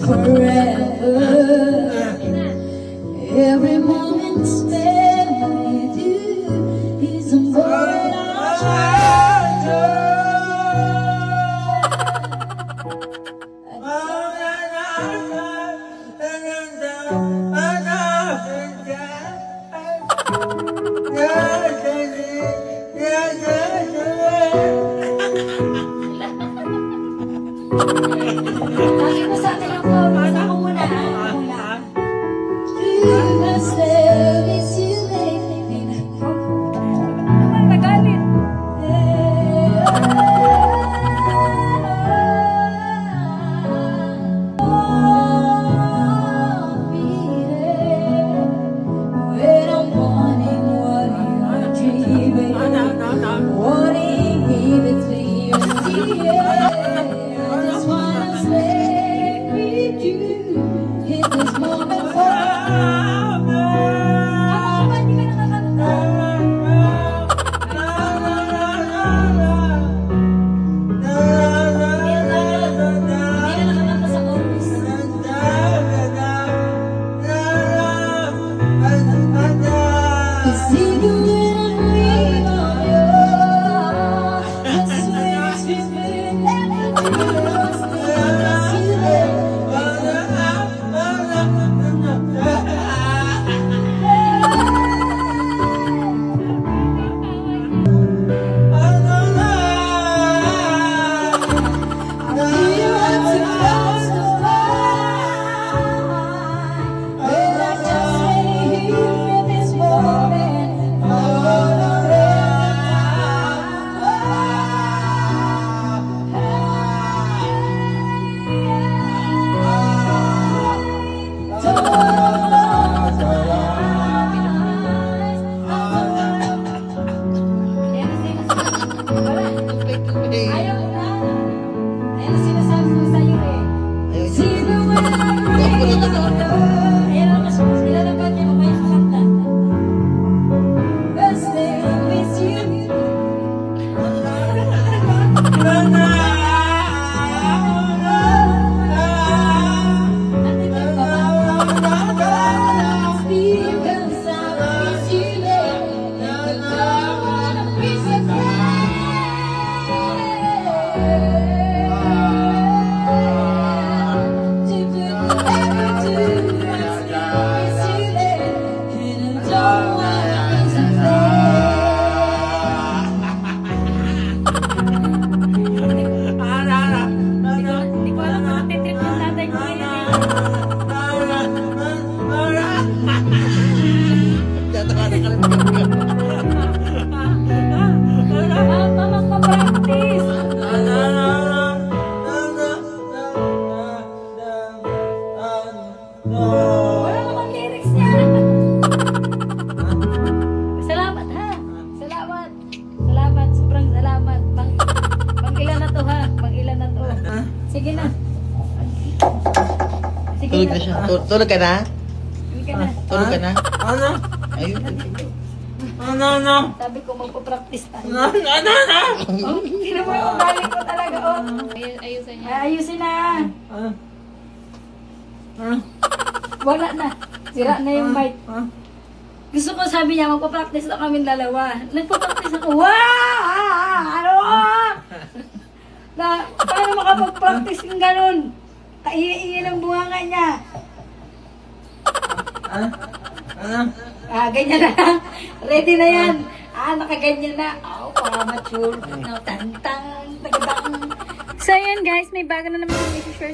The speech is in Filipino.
Forever, every moment spent with you is a moment of treasure. Lagi mo sa akin ako. Basta ako muna. Ako muna. Naman nagalit. Ayaw ko na. Ayun ang sinasabi ko sa'yo eh. Sino man ang ayan ang ilalabag niya mo kayo sa kanta. Best thing is you. Hindi ko alam na natitrip yung tatay ko ngayon eh. Mamang ma-practice. Wala namang lyrics niya. Salamat ha. Salamat. Salamat. Sobrang salamat. Pang ilan na to ha. Pang ilan na to. Sige na. Sige Tulog na siya. Tulog ka na? Sige ka na. Tulog ka na? Ano? Ayun. Ano? Sabi ko magpa-practice tayo. Ano? Oh, sino mo yung galing ko talaga oh. Ayusin niya. Ayusin na. Ano? Wala na. Sira na yung mic. Gusto ko sabi niya, magpa-practice na kami dalawa. Nagpa-practice ako. Wow! Ano? Paano makapag-practice yung ganun? Kaiiin ang bunganga niya. Ano? Ganyan na lang. Ready na yan. Nakaganyan na. Para mature. Tantang, tagadang. So, yan guys. May bago na naman yung share